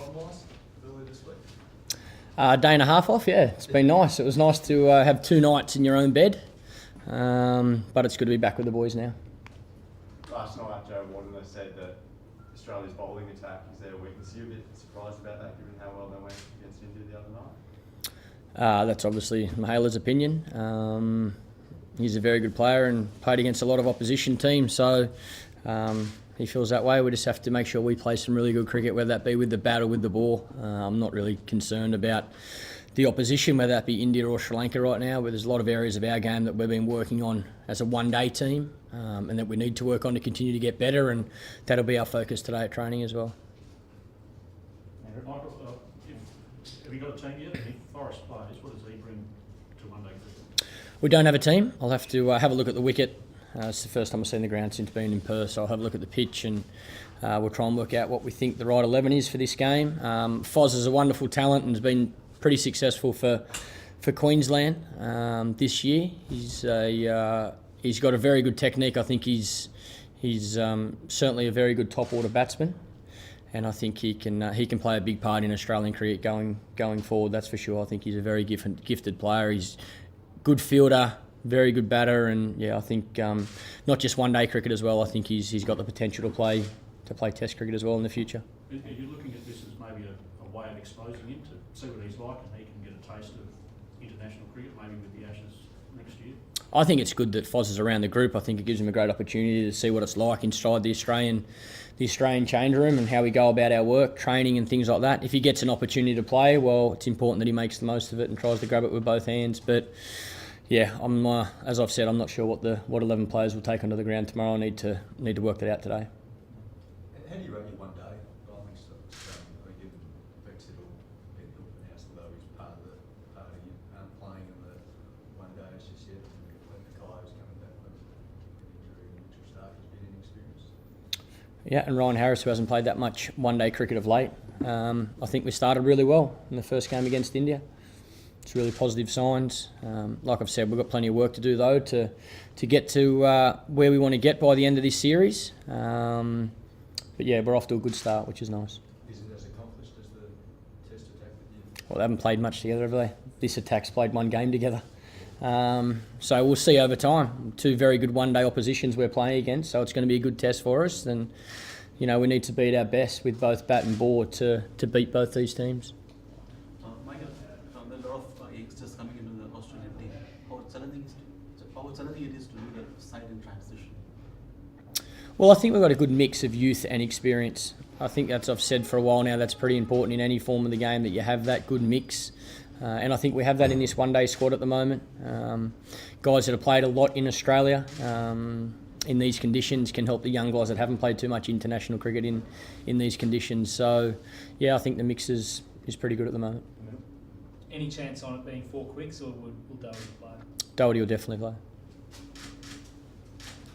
squad-wise earlier this week? Day and a half off, yeah. It's been nice. It was nice to have 2 nights in your own bed. But it's good to be back with the boys now. Last night, Joe Warner said that Australia's bowling attack is their weakness. Are you a bit surprised about that, given how well they went against India the other night? That's obviously Mahela's opinion. He's a very good player and played against a lot of opposition teams, so he feels that way. We just have to make sure we play some really good cricket, whether that be with the bat or with the ball. I'm not really concerned about the opposition, whether that be India or Sri Lanka right now, but there's a lot of areas of our game that we've been working on as a one-day team and that we need to work on to continue to get better, and that'll be our focus today at training as well. Michael, have you got a team yet? If Forrest plays, what does he bring to one-day cricket? We don't have a team. I'll have to have a look at the wicket. It's the first time I've seen the ground since being in Perth, so I'll have a look at the pitch and we'll try and work out what we think the right 11 is for this game. Foz is a wonderful talent and has been pretty successful for Queensland this year. He's got a very good technique. I think he's certainly a very good top order batsman, and I think he can play a big part in Australian cricket going forward. That's for sure. I think he's a very gifted player. He's good fielder, very good batter, and yeah, I think not just one day cricket as well. I think he's got the potential to play Test cricket as well in the future. Are you looking at this as maybe a way of exposing him to see what he's like, and he can get a taste of international cricket, maybe with the Ashes next year? I think it's good that Foz is around the group. I think it gives him a great opportunity to see what it's like inside the Australian change room and how we go about our work, training and things like that. If he gets an opportunity to play, well, it's important that he makes the most of it and tries to grab it with both hands. But yeah, as I've said, I'm not sure what 11 players will take onto the ground tomorrow. I need to work that out today. How do you rate your one-day bowling style? Given Brexit or Hilton announced although he's part of you playing in the one day as just yet, when the guy was coming back with injury and Mitchell Stark has been inexperienced. Yeah, and Ryan Harris, who hasn't played that much one-day cricket of late. I think we started really well in the first game against India. It's really positive signs. Like I've said, we've got plenty of work to do though to get to where we want to get by the end of this series. But yeah, we're off to a good start, which is nice. Is it as accomplished as the Test attack that you? Well, they haven't played much together, have they? This attack's played one game together. So we'll see over time. 2 very good one-day oppositions we're playing against, so it's going to be a good test for us. And we need to beat our best with both bat and ball to beat both these teams. Michael, there are a lot of youngsters coming into the Australian team. How challenging it is to do the side in transition? Well, I think we've got a good mix of youth and experience. I think I've said for a while now, that's pretty important in any form of the game, that you have that good mix. And I think we have that in this one-day squad at the moment. Guys that have played a lot in Australia in these conditions can help the young guys that haven't played too much international cricket in these conditions. So, yeah, I think the mix is pretty good at the moment. Any chance on it being 4 quicks, or will Doherty play? Doherty will definitely play.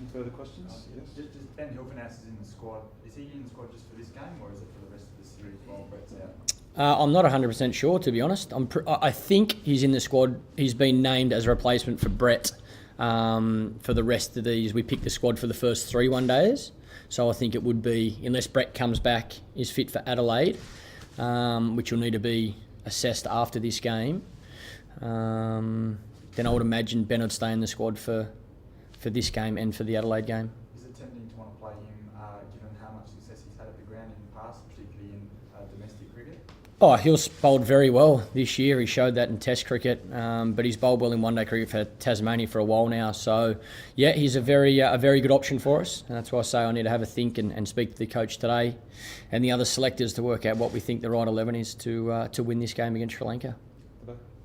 Any further questions? Yes. Just Ben Hilfernass is in the squad. Is he in the squad just for this game, or is it for the rest of the series while Brett's out? I'm not 100% sure, to be honest. I think he's in the squad. He's been named as a replacement for Brett for the rest of these. We picked the squad for the first 3 one-days. So I think it would be, unless Brett comes back, is fit for Adelaide, which will need to be assessed after this game, then I would imagine Ben would stay in the squad for this game and for the Adelaide game. Is it tempting to want to play him, given how much success he's had at the ground in the past, particularly in domestic cricket? Oh, he's bowled very well this year. He showed that in Test cricket, but he's bowled well in one-day cricket for Tasmania for a while now. So, yeah, he's a very good option for us, and that's why I say I need to have a think and speak to the coach today and the other selectors to work out what we think the right 11 is to win this game against Sri Lanka.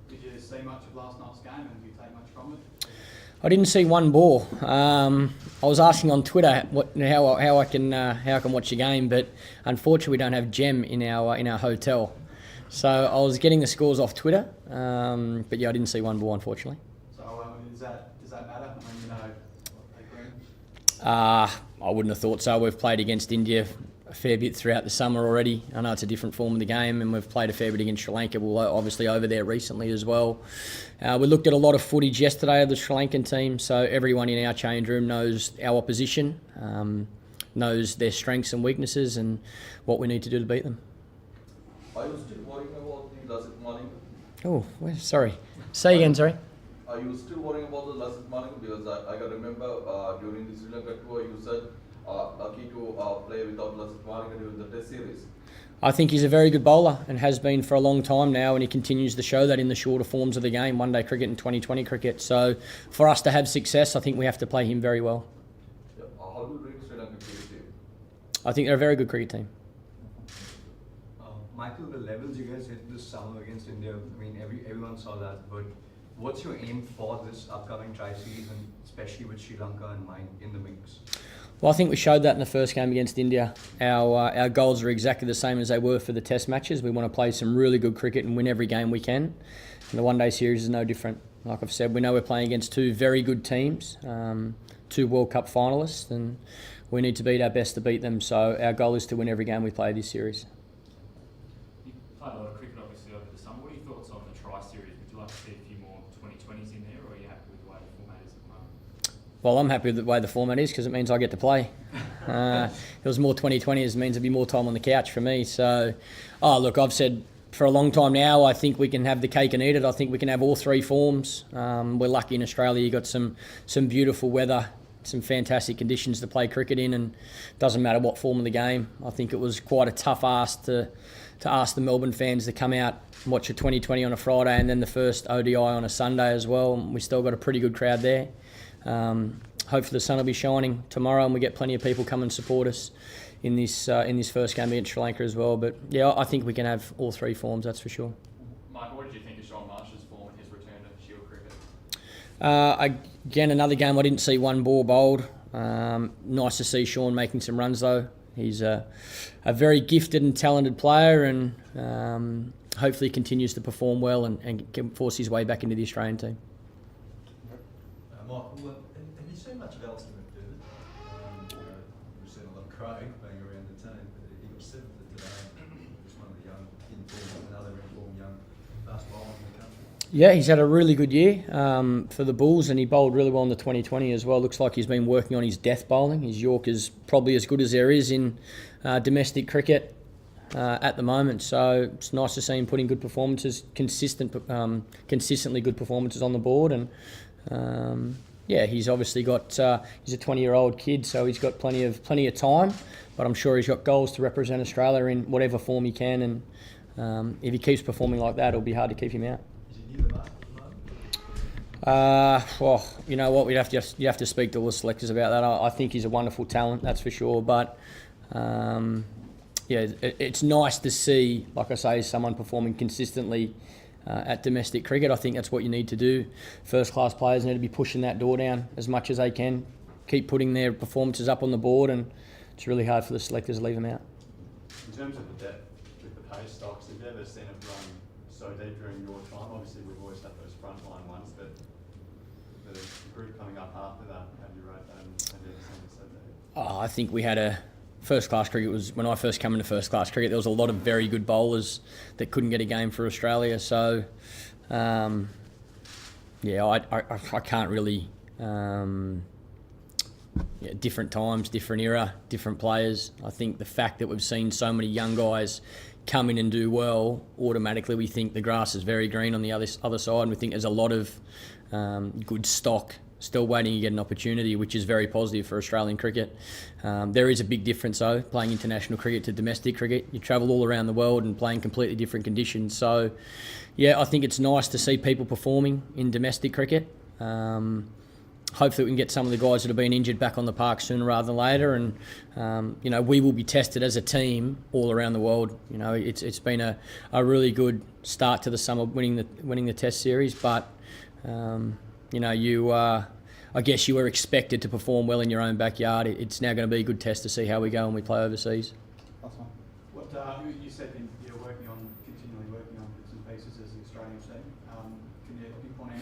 Did you see much of last night's game, and did you take much from it? I didn't see one ball. I was asking on Twitter how I can watch the game, but unfortunately we don't have Gem in our hotel. So I was getting the scores off Twitter, but yeah, I didn't see one ball, unfortunately. So does that matter when you know what they bring? I wouldn't have thought so. We've played against India a fair bit throughout the summer already. I know it's a different form of the game, and we've played a fair bit against Sri Lanka. We're obviously over there recently as well. We looked at a lot of footage yesterday of the Sri Lankan team, so everyone in our change room knows our opposition, knows their strengths and weaknesses and what we need to do to beat them. Are you still worrying about the Lassit Malinga? Oh, sorry. Say again, sorry. Are you still worrying about the Lassit Malinga? Because I can remember during the Sri Lanka tour you said lucky to play without Lassit Malinga during the Test series. I think he's a very good bowler and has been for a long time now, and he continues to show that in the shorter forms of the game, one-day cricket and 2020 cricket. So for us to have success, I think we have to play him very well. Yeah. How do you rate Sri Lanka cricket team? I think they're a very good cricket team. Michael, the levels you guys hit this summer against India, I mean, everyone saw that, but what's your aim for this upcoming tri-series, and especially with Sri Lanka and mine in the mix? Well, I think we showed that in the first game against India. Our goals are exactly the same as they were for the Test matches. We want to play some really good cricket and win every game we can. And the one-day series is no different. Like I've said, we know we're playing against two very good teams, two World Cup finalists, and we need to beat our best to beat them. So our goal is to win every game we play this series. You played a lot of cricket obviously over the summer. What are your thoughts on the tri-series? Would you like to see a few more 2020s in there, or are you happy with the way the format is at the moment? Well, I'm happy with the way the format is because it means I get to play. If it was more 2020s, it means there'd be more time on the couch for me. So, look, I've said for a long time now, I think we can have the cake and eat it. I think we can have all three forms. We're lucky in Australia. You've got some beautiful weather, some fantastic conditions to play cricket in, and it doesn't matter what form of the game. I think it was quite a tough ask to ask the Melbourne fans to come out and watch a 2020 on a Friday and then the first ODI on a Sunday as well. We still got a pretty good crowd there. Hopefully the sun will be shining tomorrow and we get plenty of people come and support us in this first game against Sri Lanka as well. But yeah, I think we can have all three forms, that's for sure. Michael, what did you think of Sean Marsh's form in his return to Shield cricket? Again, another game I didn't see one ball bowled. Nice to see Sean making some runs though. He's a very gifted and talented player, and hopefully continues to perform well and can force his way back into the Australian team. Michael, have you seen much of Alistair McDermott? We've seen a lot of Craig being around the team, but he got seventh today. Just one of the young, another informed young fast bowler in the country. Yeah, he's had a really good year for the Bulls, and he bowled really well in the 2020 as well. Looks like he's been working on his death bowling. His Yorker's probably as good as there is in domestic cricket at the moment. So it's nice to see him putting good performances, consistently good performances on the board. And yeah, he's obviously got he's a 20-year-old kid, so he's got plenty of time. But I'm sure he's got goals to represent Australia in whatever form he can. And if he keeps performing like that, it'll be hard to keep him out. Is he near the mark at the moment? Well, you know what? You have to speak to all the selectors about that. I think he's a wonderful talent, that's for sure. But yeah, it's nice to see, like I say, someone performing consistently at domestic cricket. I think that's what you need to do. First-class players need to be pushing that door down as much as they can, keep putting their performances up on the board, and it's really hard for the selectors to leave them out. In terms of the depth with the pace stocks, have you ever seen it run so deep during your time? Obviously, we've always had those frontline ones, but the group coming up after that, how do you rate that? And have you ever seen it so deep? I think we had a first-class cricket was when I first came into first-class cricket. There was a lot of very good bowlers that couldn't get a game for Australia. So, yeah, I can't really. Yeah, different times, different era, different players. I think the fact that we've seen so many young guys come in and do well, automatically we think the grass is very green on the other side, and we think there's a lot of good stock still waiting to get an opportunity, which is very positive for Australian cricket. There is a big difference though, playing international cricket to domestic cricket. You travel all around the world and playing completely different conditions. So, yeah, I think it's nice to see people performing in domestic cricket. Hopefully we can get some of the guys that have been injured back on the park sooner rather than later, and you know, we will be tested as a team all around the world. You know, it's been a really good start to the summer, winning the Test series, but you know, I guess you were expected to perform well in your own backyard. It's now going to be a good test to see how we go when we play overseas. Awesome. What you said you're continually working on bits and pieces as the Australian team. Can you pinpoint any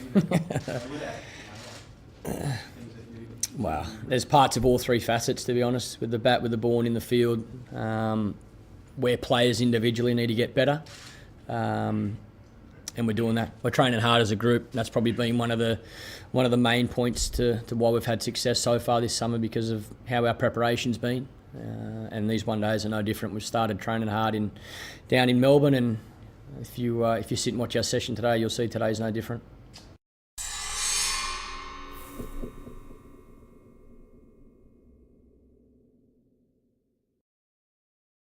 things that you? Wow, there's parts of all three facets, to be honest. With the bat, with the ball in the field, where players individually need to get better. And we're doing that. We're training hard as a group. That's probably been one of the main points to why we've had success so far this summer, because of how our preparation's been. and these one days are no different. We've started training hard down in Melbourne, and if you sit and watch our session today, you'll see today's no different.